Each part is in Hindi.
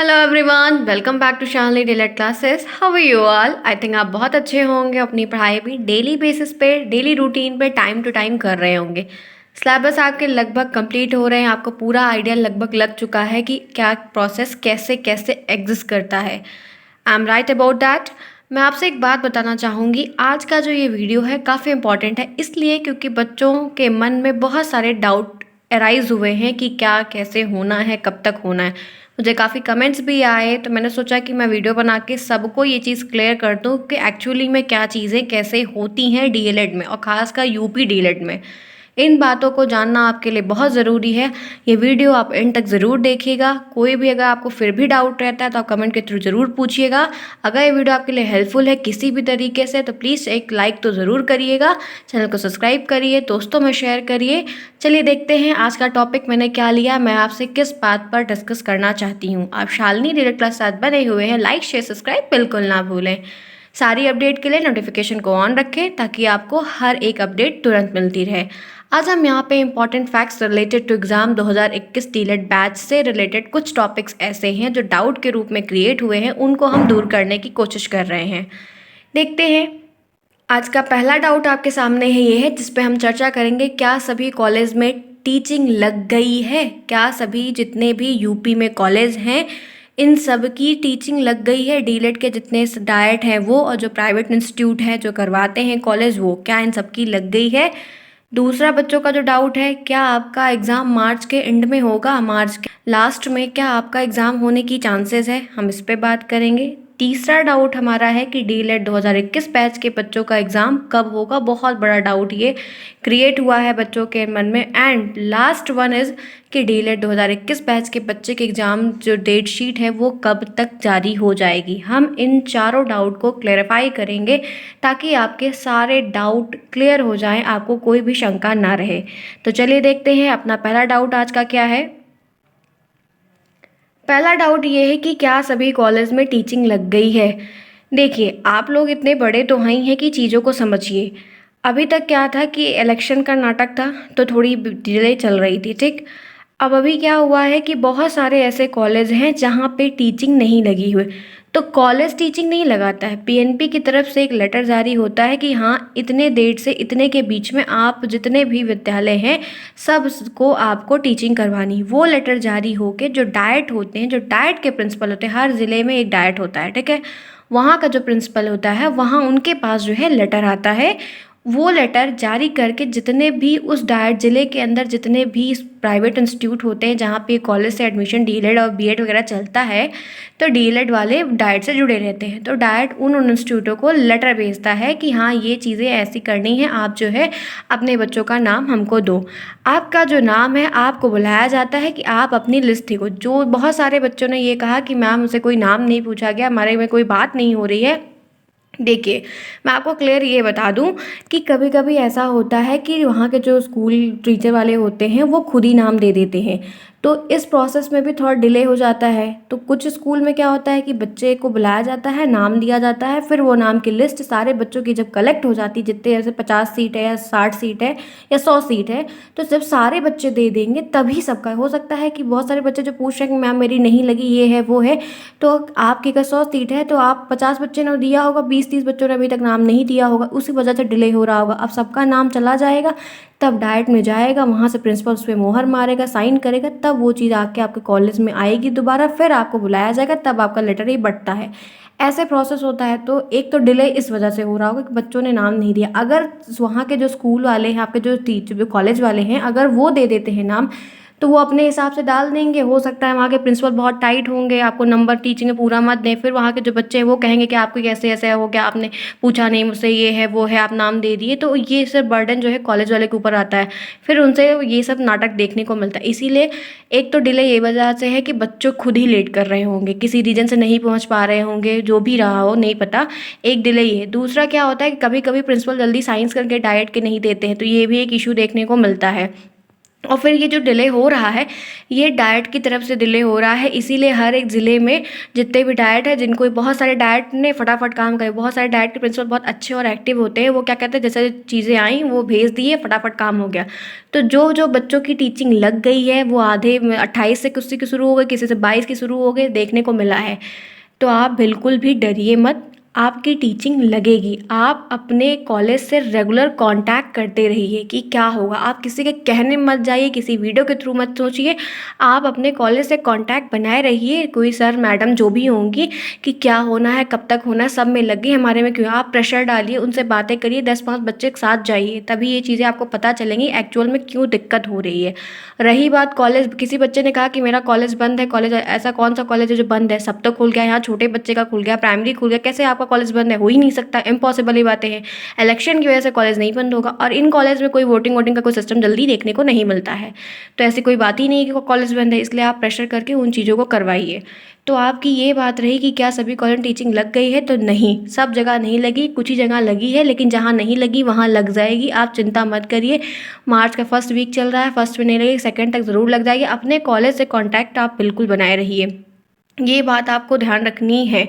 Hello everyone, welcome back to Shalini डिलेट classes. How are you all? I think आप बहुत अच्छे होंगे। अपनी पढ़ाई भी डेली बेसिस पे, डेली रूटीन पे टाइम टू टाइम कर रहे होंगे। सिलेबस आपके लगभग कंप्लीट हो रहे हैं। आपको पूरा आइडिया लगभग लग चुका है कि क्या प्रोसेस कैसे कैसे एग्जिस्ट करता है। I am right about that. मैं आपसे एक बात बताना चाहूँगी। आज का जो ये वीडियो है काफ़ी इंपॉर्टेंट है, इसलिए क्योंकि बच्चों के मन में बहुत सारे डाउट अराइज हुए हैं कि क्या कैसे होना है, कब तक होना है। मुझे काफ़ी कमेंट्स भी आए, तो मैंने सोचा कि मैं वीडियो बना के सबको ये चीज़ क्लियर कर दूँ कि एक्चुअली में क्या चीज़ें कैसे होती हैं डीएलएड में, और ख़ासकर यूपी डीएलएड में। इन बातों को जानना आपके लिए बहुत ज़रूरी है। ये वीडियो आप एंड तक ज़रूर देखिएगा। कोई भी अगर आपको फिर भी डाउट रहता है तो आप कमेंट के थ्रू ज़रूर पूछिएगा। अगर ये वीडियो आपके लिए हेल्पफुल है किसी भी तरीके से तो प्लीज़ एक लाइक तो ज़रूर करिएगा। चैनल को सब्सक्राइब करिए, दोस्तों में शेयर करिए। चलिए देखते हैं आज का टॉपिक मैंने क्या लिया, मैं आपसे किस बात पर डिस्कस करना चाहती हूँ। आप शालिनी डिलेट क्लास साथ बने हुए हैं, लाइक शेयर सब्सक्राइब बिल्कुल ना भूलें। सारी अपडेट के लिए नोटिफिकेशन को ऑन रखें ताकि आपको हर एक अपडेट तुरंत मिलती रहे। आज हम यहाँ पे important facts related to exam 2021 DElEd batch से रिलेटेड कुछ टॉपिक्स ऐसे हैं जो डाउट के रूप में क्रिएट हुए हैं, उनको हम दूर करने की कोशिश कर रहे हैं। देखते हैं। आज का पहला डाउट आपके सामने है, ये है जिस पे हम चर्चा करेंगे। क्या सभी कॉलेज में टीचिंग लग गई है? क्या सभी जितने भी यूपी में कॉलेज हैं इन सब की टीचिंग लग गई है? डीलेट के जितने डाइट हैं वो, और जो प्राइवेट इंस्टीट्यूट हैं जो करवाते हैं कॉलेज, वो क्या इन सब की लग गई है? दूसरा बच्चों का जो डाउट है, क्या आपका एग्ज़ाम मार्च के एंड में होगा, मार्च के लास्ट में क्या आपका एग्ज़ाम होने की चांसेस है? हम इस पे बात करेंगे। तीसरा डाउट हमारा है कि डीलेट 2021 बैच के बच्चों का एग्ज़ाम कब होगा। बहुत बड़ा डाउट ये क्रिएट हुआ है बच्चों के मन में। एंड लास्ट वन इज़ कि डीलेट 2021 बैच के बच्चे के एग्ज़ाम जो डेट शीट है वो कब तक जारी हो जाएगी। हम इन चारों डाउट को क्लेरिफाई करेंगे ताकि आपके सारे डाउट क्लियर हो जाएं, आपको कोई भी शंका ना रहे। तो चलिए देखते हैं अपना पहला डाउट आज का क्या है। पहला डाउट ये है कि क्या सभी कॉलेज में टीचिंग लग गई है। देखिए, आप लोग इतने बड़े तो हैं ही हैं कि चीज़ों को समझिए। अभी तक क्या था कि इलेक्शन का नाटक था तो थोड़ी डिले चल रही थी, ठीक। अब अभी क्या हुआ है कि बहुत सारे ऐसे कॉलेज हैं जहाँ पे टीचिंग नहीं लगी हुई। तो कॉलेज टीचिंग नहीं लगाता है, पीएनपी की तरफ से एक लेटर जारी होता है कि हाँ, इतने डेट से इतने के बीच में आप जितने भी विद्यालय हैं सबको आपको टीचिंग करवानी। वो लेटर जारी होके जो डाइट होते हैं, जो डाइट के प्रिंसिपल होते हैं, हर ज़िले में एक डाइट होता है, ठीक है। वहाँ का जो प्रिंसिपल होता है, वहाँ उनके पास जो है लेटर आता है। वो लेटर जारी करके जितने भी उस डाइट ज़िले के अंदर जितने भी प्राइवेट इंस्टीट्यूट होते हैं जहाँ पे कॉलेज से एडमिशन डीएलएड और बीएड वगैरह चलता है, तो डीएलएड वाले डाइट से जुड़े रहते हैं। तो डाइट उन इंस्टीट्यूटों को लेटर भेजता है कि हाँ, ये चीज़ें ऐसी करनी है, आप जो है अपने बच्चों का नाम हमको दो। आपका जो नाम है आपको बुलाया जाता है कि आप अपनी लिस्ट देखो। जो बहुत सारे बच्चों ने ये कहा कि मैम मुझसे कोई नाम नहीं पूछा गया, हमारे में कोई बात नहीं हो रही है। देखिए, मैं आपको क्लियर ये बता दूं कि कभी कभी ऐसा होता है कि वहाँ के जो स्कूल टीचर वाले होते हैं वो खुद ही नाम दे देते हैं, तो इस प्रोसेस में भी थोड़ा डिले हो जाता है। तो कुछ स्कूल में क्या होता है कि बच्चे को बुलाया जाता है, नाम दिया जाता है, फिर वो नाम की लिस्ट सारे बच्चों की जब कलेक्ट हो जाती है, जितने जैसे 50 सीट है या 60 सीट है या 100 सीट है, तो जब सारे बच्चे दे देंगे तभी सबका। हो सकता है कि बहुत सारे बच्चे जो पूछ रहे हैं कि मैम मेरी नहीं लगी, ये है वो है, तो आपकी अगर 100 सीट है तो आप 50 बच्चे ने दिया होगा, 20-30 बच्चों ने अभी तक नाम नहीं दिया होगा, उसी वजह से डिले हो रहा होगा। अब सबका नाम चला जाएगा, तब डाइट में जाएगा, वहाँ से प्रिंसिपल उस पर मोहर मारेगा, साइन करेगा, तब वो चीज़ आके आपके कॉलेज में आएगी दोबारा, फिर आपको बुलाया जाएगा, तब आपका लेटर ही बढ़ता है। ऐसे प्रोसेस होता है। तो एक तो डिले इस वजह से हो रहा होगा कि बच्चों ने नाम नहीं दिया। अगर वहाँ के जो स्कूल वाले हैं, आपके जो टीचर जो कॉलेज वाले हैं, अगर वो दे देते हैं नाम तो वो अपने हिसाब से डाल देंगे। हो सकता है वहाँ के प्रिंसिपल बहुत टाइट होंगे, आपको नंबर टीचिंग में पूरा मत दें, फिर वहाँ के जो बच्चे हैं वो कहेंगे कि आपको कैसे ऐसे हो गया, आपने पूछा नहीं मुझसे, ये है वो है, आप नाम दे दिए। तो ये सब बर्डन जो है कॉलेज वाले के ऊपर आता है, फिर उनसे ये सब नाटक देखने को मिलता है। इसीलिए एक तो डिले ये वजह से है कि बच्चों खुद ही लेट कर रहे होंगे, किसी रीजन से नहीं पहुँच पा रहे होंगे, जो भी रहा हो नहीं पता, एक डिले ये है। दूसरा क्या होता है कि कभी कभी प्रिंसिपल जल्दी साइंस करके डाइट के नहीं देते हैं, तो ये भी एक इशू देखने को मिलता है। और फिर ये जो डिले हो रहा है, ये डाइट की तरफ से डिले हो रहा है, इसीलिए हर एक ज़िले में जितने भी डाइट है, जिनको बहुत सारे डाइट ने फटाफट काम करे, बहुत सारे डाइट के प्रिंसिपल बहुत अच्छे और एक्टिव होते हैं, वो क्या कहते हैं, जैसे चीज़ें आई वो भेज दिए, फटाफट काम हो गया। तो जो जो बच्चों की टीचिंग लग गई है, वो आधे 28 से किसी की शुरू हो गई, किसी से 22 की शुरू हो गई, देखने को मिला है। तो आप बिल्कुल भी डरिए मत, आपकी टीचिंग लगेगी। आप अपने कॉलेज से रेगुलर कांटेक्ट करते रहिए कि क्या होगा। आप किसी के कहने मत जाइए, किसी वीडियो के थ्रू मत सोचिए। आप अपने कॉलेज से कांटेक्ट बनाए रहिए, कोई सर मैडम जो भी होंगी, कि क्या होना है, कब तक होना है, सब में लगे हमारे में क्यों। आप प्रेशर डालिए, उनसे बातें करिए, 10-5 बच्चे के साथ जाइए, तभी ये चीज़ें आपको पता चलेंगी एक्चुअल में क्यों दिक्कत हो रही है। रही बात कॉलेज, किसी बच्चे ने कहा कि मेरा कॉलेज बंद है, कॉलेज ऐसा कौन सा कॉलेज है जो बंद है, सब तो खुल गया। यहाँ छोटे बच्चे का खुल गया, प्राइमरी खुल गया, कैसे आपका कॉलेज बंद है? हो ही नहीं सकता, इम्पॉसिबल ही बातें हैं। इलेक्शन की वजह से कॉलेज नहीं बंद होगा, और इन कॉलेज में कोई वोटिंग वोटिंग का कोई सिस्टम जल्दी देखने को नहीं मिलता है। तो ऐसी कोई बात ही नहीं है कि कॉलेज बंद है, इसलिए आप प्रेशर करके उन चीज़ों को करवाइए। तो आपकी ये बात रही कि क्या सभी कॉलेज टीचिंग लग गई है, तो नहीं, सब जगह नहीं लगी, कुछ ही जगह लगी है, लेकिन जहाँ नहीं लगी वहाँ लग जाएगी, आप चिंता मत करिए। मार्च का फर्स्ट वीक चल रहा है, फर्स्ट में नहीं लगेगी, सेकंड तक ज़रूर लग जाएगी। अपने कॉलेज से कांटेक्ट आप बिल्कुल बनाए रहिए, ये बात आपको ध्यान रखनी है,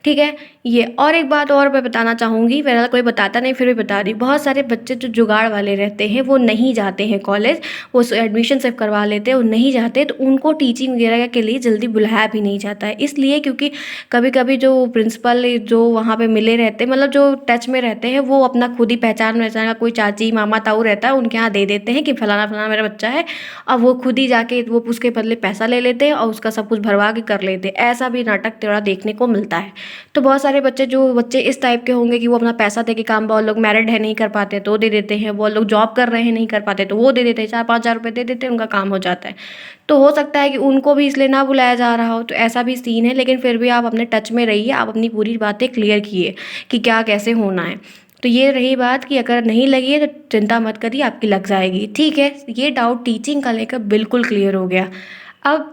ठीक है। ये और एक बात और मैं बताना चाहूँगी, वैसे कोई बताता नहीं फिर भी बता रही, बहुत सारे बच्चे जो जुगाड़ वाले रहते हैं वो नहीं जाते हैं कॉलेज, वो एडमिशन सिर्फ करवा लेते हैं, वो नहीं जाते, तो उनको टीचिंग वगैरह के लिए जल्दी बुलाया भी नहीं जाता है। इसलिए क्योंकि कभी कभी जो प्रिंसिपल जो वहाँ पे मिले रहते हैं, मतलब जो टच में रहते हैं, वो अपना खुद ही पहचान वहचान का कोई चाची मामा ताऊ रहता है, उनके यहाँ दे देते हैं कि फलाना फलाना मेरा बच्चा है, और वो खुद ही जाके वो उसके बदले पैसा ले लेते हैं और उसका सब कुछ भरवा के कर लेते हैं। ऐसा भी नाटक थोड़ा देखने को मिलता है। तो बहुत सारे बच्चे इस टाइप के होंगे कि वो अपना पैसा दे के काम, बहुत लोग मैरिड है नहीं कर पाते तो दे देते हैं, बहुत लोग जॉब कर रहे हैं नहीं कर पाते तो वो दे देते हैं, 4-5 हज़ार रुपये दे देते हैं, उनका काम हो जाता है। तो हो सकता है कि उनको भी इसलिए ना बुलाया जा रहा हो, तो ऐसा भी सीन है। लेकिन फिर भी आप अपने टच में रहिए, आप अपनी पूरी बातें क्लियर किए कि क्या कैसे होना है। तो ये रही बात कि अगर नहीं लगी है तो चिंता मत करिए, आपकी लग जाएगी, ठीक है। ये डाउट टीचिंग का लेकर बिल्कुल क्लियर हो गया। अब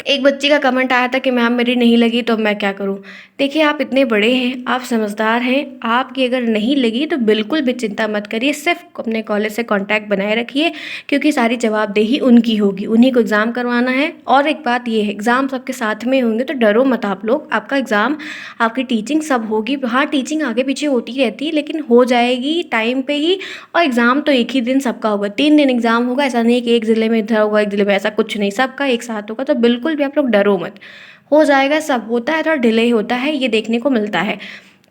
एक बच्ची का कमेंट आया था कि मैम मेरी नहीं लगी तो मैं क्या करूं। देखिए, आप इतने बड़े हैं, आप समझदार हैं, आपकी अगर नहीं लगी तो बिल्कुल भी चिंता मत करिए, सिर्फ अपने कॉलेज से कांटेक्ट बनाए रखिए, क्योंकि सारी जवाबदेही उनकी होगी, उन्हीं को एग्ज़ाम करवाना है। और एक बात ये है, एग्ज़ाम सबके साथ में होंगे तो डरो मत आप लोग, आपका एग्ज़ाम, आपकी टीचिंग सब होगी। हाँ, टीचिंग आगे पीछे होती रहती है, लेकिन हो जाएगी टाइम पे ही। और एग्ज़ाम तो एक ही दिन सबका होगा, 3 दिन एग्ज़ाम होगा, ऐसा नहीं कि एक ज़िले में इधर होगा एक ज़िले में, ऐसा कुछ नहीं, सबका एक साथ होगा। तो बिल्कुल भी आप लोग डरो मत, हो जाएगा सब। होता है थोड़ा डिले होता है, ये देखने को मिलता है।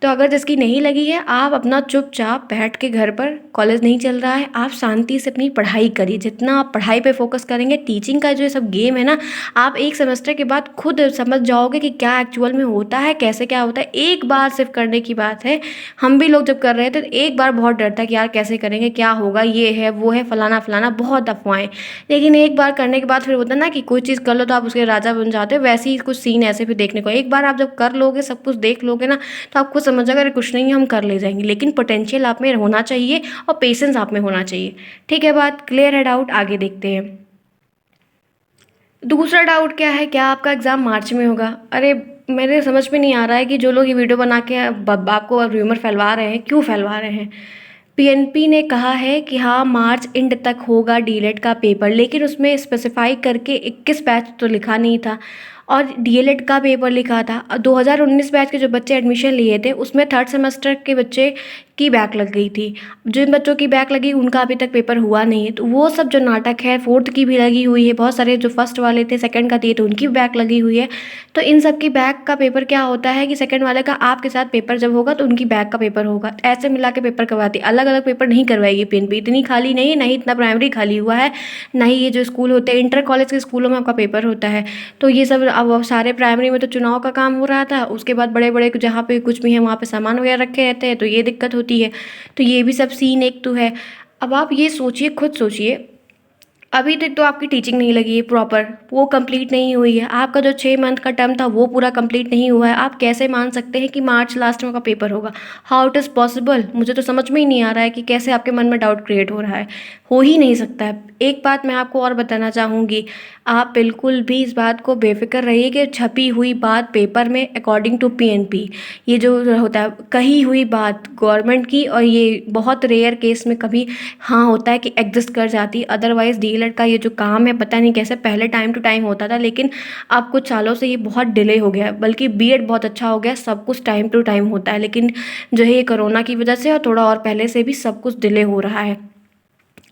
तो अगर जिसकी नहीं लगी है, आप अपना चुपचाप बैठ के घर पर, कॉलेज नहीं चल रहा है, आप शांति से अपनी पढ़ाई करिए। जितना आप पढ़ाई पे फोकस करेंगे, टीचिंग का जो ये सब गेम है ना, आप एक सेमेस्टर के बाद खुद समझ जाओगे कि क्या एक्चुअल में होता है, कैसे क्या होता है। एक बार सिर्फ करने की बात है। हम भी लोग जब कर रहे थे तो एक बार बहुत डर था कि यार कैसे करेंगे, क्या होगा, ये है वो है, फलाना फलाना, बहुत अफवाहें। लेकिन एक बार करने के बाद फिर होता है ना कि कोई चीज़ कर लो तो आप उसके राजा बन जाते हो, वैसे ही कुछ सीन ऐसे भी देखने को। एक बार आप जब कर लोगे, सब कुछ देख लोगे ना, तो आपको समझ आएगा अरे कुछ नहीं है, हम कर ले जाएंगे। लेकिन पोटेंशियल आप में होना चाहिए और पेशेंस आप में होना चाहिए, ठीक है। बात क्लियर है? डाउट आगे देखते हैं। दूसरा डाउट क्या है, क्या आपका एग्ज़ाम मार्च में होगा? अरे, मेरे समझ में नहीं आ रहा है कि जो लोग ये वीडियो बना के आपको र्यूमर फैलवा रहे हैं, क्यों फैलवा रहे हैं। पीएनपी ने कहा है कि हाँ, मार्च एंड तक होगा डीएलएड का पेपर, लेकिन उसमें स्पेसिफाई करके 21 बैच तो लिखा नहीं था, और डीएलएड का पेपर लिखा था। 2019 बैच के जो बच्चे एडमिशन लिए थे, उसमें थर्ड सेमेस्टर के बच्चे की बैक लग गई थी। जिन बच्चों की बैक लगी उनका अभी तक पेपर हुआ नहीं है। तो वो सब जो नाटक है, फोर्थ की भी लगी हुई है, बहुत सारे जो फर्स्ट वाले थे सेकंड का दिए तो उनकी भी बैक लगी हुई है। तो इन सब की बैक का पेपर क्या होता है कि सेकंड वाले का आपके साथ पेपर जब होगा तो उनकी बैक का पेपर होगा, ऐसे मिला के पेपर करवाती, अलग अलग पेपर नहीं करवाएगी पीएनपी। इतनी खाली नहीं है, नहीं इतना प्राइमरी खाली हुआ है, नहीं ये जो स्कूल होते हैं इंटर कॉलेज के स्कूलों में आपका पेपर होता है। तो ये सब अब सारे प्राइमरी में तो चुनाव का काम हो रहा था, उसके बाद बड़े बड़े जहाँ पे कुछ भी है वहाँ पे सामान वगैरह रखे रहते हैं, तो ये दिक्कत होती है। तो ये भी सब सीन एक तो है। अब आप ये सोचिए, खुद सोचिए, अभी तक तो आपकी टीचिंग नहीं लगी है प्रॉपर, वो कंप्लीट नहीं हुई है, आपका जो 6 मंथ का टर्म था वो पूरा कंप्लीट नहीं हुआ है। आप कैसे मान सकते हैं कि मार्च लास्ट में का पेपर होगा? How it is possible? मुझे तो समझ में ही नहीं आ रहा है कि कैसे आपके मन में डाउट क्रिएट हो रहा है। हो ही नहीं सकता है। एक बात मैं आपको और बताना चाहूँगी, आप बिल्कुल भी इस बात को बेफ़िक्र रहिए कि छपी हुई बात पेपर में अकॉर्डिंग टू पीएनपी, ये जो होता है कही हुई बात गवर्नमेंट की, और ये बहुत रेयर केस में कभी हाँ होता है कि एग्जिस्ट कर जाती है। अदरवाइज़ डीएलएड का ये जो काम है पता नहीं कैसे पहले टाइम टू टाइम होता था, लेकिन अब कुछ सालों से ये बहुत डिले हो गया है। बल्कि बीएड बहुत अच्छा हो गया, सब कुछ टाइम टू टाइम होता है, लेकिन जो है ये कोरोना की वजह से और थोड़ा और पहले से भी सब कुछ डिले हो रहा है।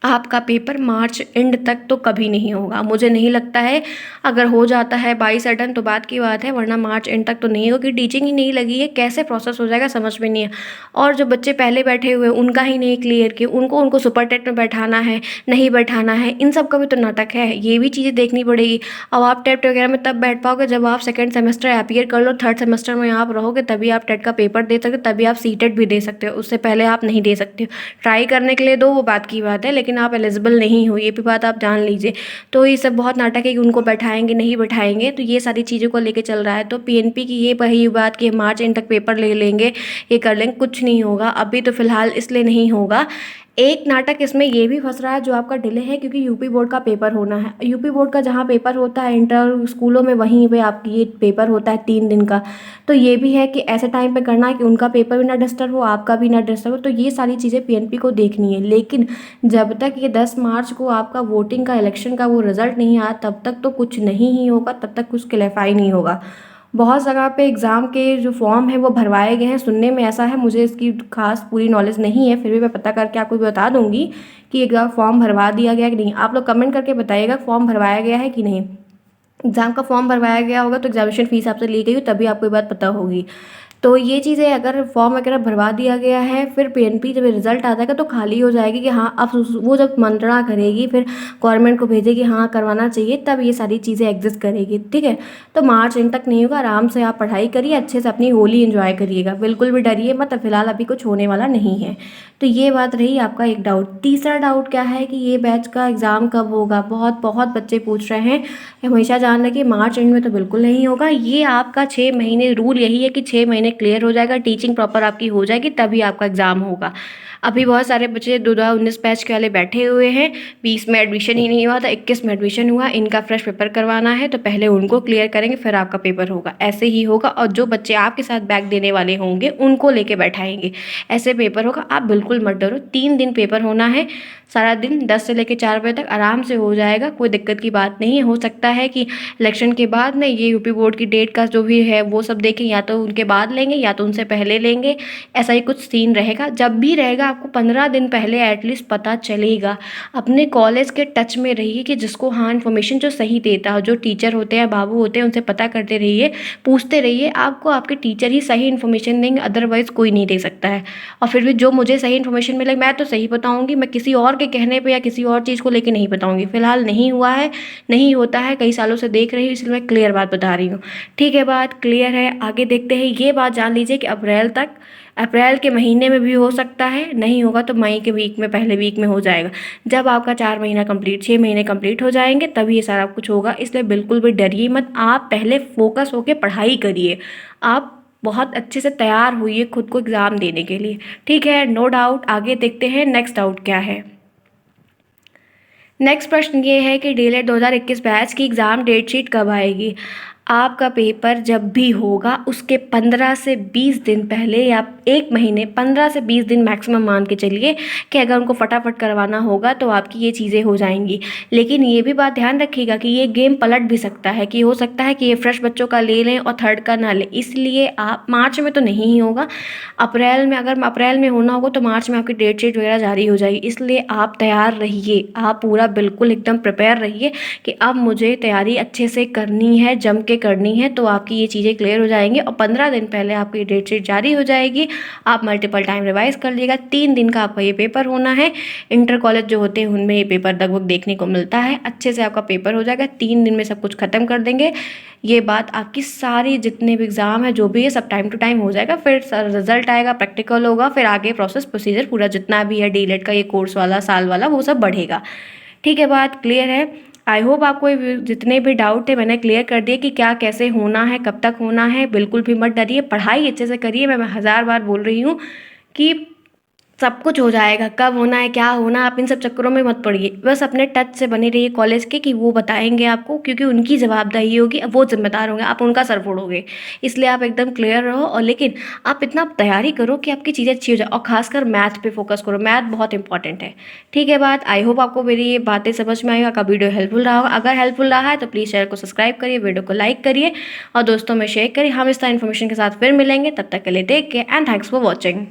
आपका पेपर मार्च एंड तक तो कभी नहीं होगा, मुझे नहीं लगता है। अगर हो जाता है बाई सडन तो बात की बात है, वरना मार्च एंड तक तो नहीं होगा, क्योंकि टीचिंग ही नहीं लगी है, कैसे प्रोसेस हो जाएगा समझ में नहीं है। और जो बच्चे पहले बैठे हुए हैं उनका ही नहीं क्लियर किए, उनको उनको सुपर टेट में बैठाना है, नहीं बैठाना है, इन सब का भी तो नाटक है, ये भी चीज़ें देखनी पड़ेगी। अब आप टेट वगैरह में तब बैठ पाओगे जब आप सेकेंड सेमेस्टर अपीयर कर लो, थर्ड सेमेस्टर में आप रहोगे, तभी आप टेट का पेपर दे सकते हो, तभी आप सीटेट भी दे सकते हो, उससे पहले आप नहीं दे सकते हो। ट्राई करने के लिए दो, वो बात की बात है, लेकिन आप एलिजिबल नहीं हो, ये भी बात आप जान लीजिए। तो ये सब बहुत नाटक है कि उनको बैठाएंगे नहीं बैठाएंगे, तो ये सारी चीज़ों को लेके चल रहा है। तो पीएनपी की ये वही बात कि मार्च एंड तक पेपर ले लेंगे, ये कर लेंगे, कुछ नहीं होगा अभी तो फ़िलहाल, इसलिए नहीं होगा। एक नाटक इसमें ये भी फंस रहा है जो आपका डिले है, क्योंकि यूपी बोर्ड का पेपर होना है। यूपी बोर्ड का जहाँ पेपर होता है इंटर स्कूलों में, वहीं पे आपकी ये पेपर होता है 3 दिन का। तो ये भी है कि ऐसे टाइम पे करना है कि उनका पेपर भी ना डिस्टर्ब हो, आपका भी ना डिस्टर्ब हो। तो ये सारी चीज़ें पीएनपी को देखनी है, लेकिन जब तक ये 10 मार्च को आपका वोटिंग का इलेक्शन का वो रिज़ल्ट नहीं आया, तब तक तो कुछ नहीं ही होगा, तब तक कुछ क्लैरिफाई नहीं होगा। बहुत जगह पे एग्ज़ाम के जो फॉर्म है वो भरवाए गए हैं, सुनने में ऐसा है, मुझे इसकी खास पूरी नॉलेज नहीं है, फिर भी मैं पता करके आपको बता दूंगी कि एग्ज़ाम फॉर्म भरवा दिया गया कि नहीं। आप लोग कमेंट करके बताइएगा फॉर्म भरवाया गया है कि नहीं। एग्ज़ाम का फॉर्म भरवाया गया होगा तो एग्जामिनेशन फ़ीस आपसे ली गई हो, तभी आपको ये बात पता होगी। तो ये चीज़ें अगर फॉर्म वगैरह भरवा दिया गया है, फिर पीएनपी जब रिज़ल्ट आ जाएगा तो खाली हो जाएगी कि हाँ, अब वो जब मंत्रणा करेगी, फिर गवर्नमेंट को भेजेगी हाँ करवाना चाहिए, तब ये सारी चीज़ें एग्जिस्ट करेगी, ठीक है। तो मार्च एंड तक नहीं होगा, आराम से आप पढ़ाई करिए, अच्छे से अपनी होली एंजॉय करिएगा, बिल्कुल भी डरिए मत, फिलहाल अभी कुछ होने वाला नहीं है। तो ये बात रही आपका एक डाउट। तीसरा डाउट क्या है कि ये बैच का एग्ज़ाम कब होगा, बहुत बहुत बच्चे पूछ रहे हैं। हमेशा जान रखिए मार्च एंड में तो बिल्कुल नहीं होगा, ये आपका 6 महीने रूल यही है कि 6 महीने क्लियर हो जाएगा, टीचिंग प्रॉपर आपकी हो जाएगी, तभी आपका एग्ज़ाम होगा। अभी बहुत सारे बच्चे 2019 बैच के वाले बैठे हुए हैं, 20 में एडमिशन ही नहीं हुआ था, 21 में एडमिशन हुआ, इनका फ्रेश पेपर करवाना है, तो पहले उनको क्लियर करेंगे फिर आपका पेपर होगा, ऐसे ही होगा। और जो बच्चे आपके साथ बैक देने वाले होंगे उनको लेके बैठाएंगे, ऐसे पेपर होगा, आप बिल्कुल मत डरो। 3 दिन पेपर होना है, सारा दिन 10 से लेकर 4 बजे तक आराम से हो जाएगा, कोई दिक्कत की बात नहीं है। हो सकता है कि इलेक्शन के बाद ना ये यूपी बोर्ड की डेट का जो भी है वो सब देखें, या तो उनके बाद लेंगे या तो उनसे पहले लेंगे, ऐसा ही कुछ सीन रहेगा। जब भी रहेगा आपको 15 दिन पहले एटलीस्ट पता चलेगा। अपने कॉलेज के टच में रहिए कि जिसको हाँ इन्फॉर्मेशन जो सही देता हो, जो टीचर होते हैं बाबू होते हैं, उनसे पता करते रहिए, पूछते रहिए, आपको आपके टीचर ही सही इन्फॉर्मेशन देंगे, अदरवाइज़ कोई नहीं दे सकता है। और फिर भी जो मुझे सही इन्फॉर्मेशन मिले मैं तो सही बताऊंगी, मैं किसी और के कहने पे या किसी और चीज़ को लेके नहीं बताऊंगी। फिलहाल नहीं हुआ है, नहीं होता है, कई सालों से देख रही हूँ, इसलिए मैं क्लियर बात बता रही हूँ। ठीक है, बात क्लियर है, आगे देखते हैं। ये बात जान लीजिए कि अप्रैल के महीने में भी हो सकता है, नहीं होगा तो मई के वीक में, पहले वीक में हो जाएगा। जब आपका 4 महीना कंप्लीट, 6 महीने कंप्लीट हो जाएंगे तभी ये सारा कुछ होगा, इसलिए बिल्कुल भी डरिए मत। आप पहले फोकस होकर पढ़ाई करिए, आप बहुत अच्छे से तैयार हुई खुद को एग्ज़ाम देने के लिए, ठीक है, नो डाउट। आगे देखते हैं नेक्स्ट डाउट क्या है। नेक्स्ट प्रश्न ये है कि डीएलएड 2021 बैच की एग्ज़ाम डेट शीट कब आएगी। आपका पेपर जब भी होगा उसके 15 से 20 दिन पहले, या 1 महीने 15 से 20 दिन मैक्सिमम मान के चलिए कि अगर उनको फटाफट करवाना होगा तो आपकी ये चीज़ें हो जाएंगी। लेकिन ये भी बात ध्यान रखिएगा कि ये गेम पलट भी सकता है, कि हो सकता है कि ये फ्रेश बच्चों का ले लें और थर्ड का ना लें, इसलिए आप मार्च में तो नहीं ही होगा। अप्रैल में, अगर अप्रैल में होना होगा तो मार्च में आपकी डेट शीट वगैरह जारी हो जाएगी, इसलिए आप तैयार रहिए, आप पूरा बिल्कुल एकदम प्रिपेयर रहिए कि अब मुझे तैयारी अच्छे से करनी है, जम के करनी है, तो आपकी ये चीज़ें क्लियर हो जाएंगी और 15 दिन पहले आपकी डेट शीट जारी हो जाएगी। आप मल्टीपल टाइम रिवाइज कर लीजिएगा। 3 दिन का आपका ये पेपर होना है। इंटर कॉलेज जो होते हैं उनमें ये पेपर लगभग देखने को मिलता है, अच्छे से आपका पेपर हो जाएगा, 3 दिन में सब कुछ खत्म कर देंगे। ये बात आपकी सारी जितने भी एग्ज़ाम है जो भी है सब टाइम टू टाइम हो जाएगा, फिर रिजल्ट आएगा, प्रैक्टिकल होगा, फिर आगे प्रोसेस प्रोसीजर पूरा जितना भी है डीएलएड का ये कोर्स वाला साल वाला वो सब बढ़ेगा। ठीक है, बात क्लियर है। आई होप आपको जितने भी डाउट थे मैंने क्लियर कर दिए कि क्या कैसे होना है, कब तक होना है। बिल्कुल भी मत डरिए, पढ़ाई अच्छे से करिए। मैं 1000 बार बोल रही हूँ कि सब कुछ हो जाएगा, कब होना है, क्या होना है, आप इन सब चक्करों में मत पड़िए। बस अपने टच से बने रहिए कॉलेज के कि वो बताएँगे आपको, क्योंकि उनकी जवाबदेही होगी, अब वो ज़िम्मेदार होंगे, आप उनका सर फोड़ोगे। इसलिए आप एकदम क्लियर रहो और लेकिन आप इतना तैयारी करो कि आपकी चीज़ें अच्छी हो जाए और ख़ासकर मैथ पे फ़ोकस करो, मैथ बहुत इंपॉर्टेंट है। ठीक है बात, आई होप आपको मेरी ये बातें समझ में आई, आपका वीडियो हेल्पफुल रहा होगा। अगर हेल्पफुल रहा है तो प्लीज़ चैनल को सब्सक्राइब करिए, वीडियो को लाइक करिए और दोस्तों में शेयर करिए। हम इस तरह इन्फॉर्मेशन के साथ फिर मिलेंगे, तब तक के लिए take care and thanks for watching.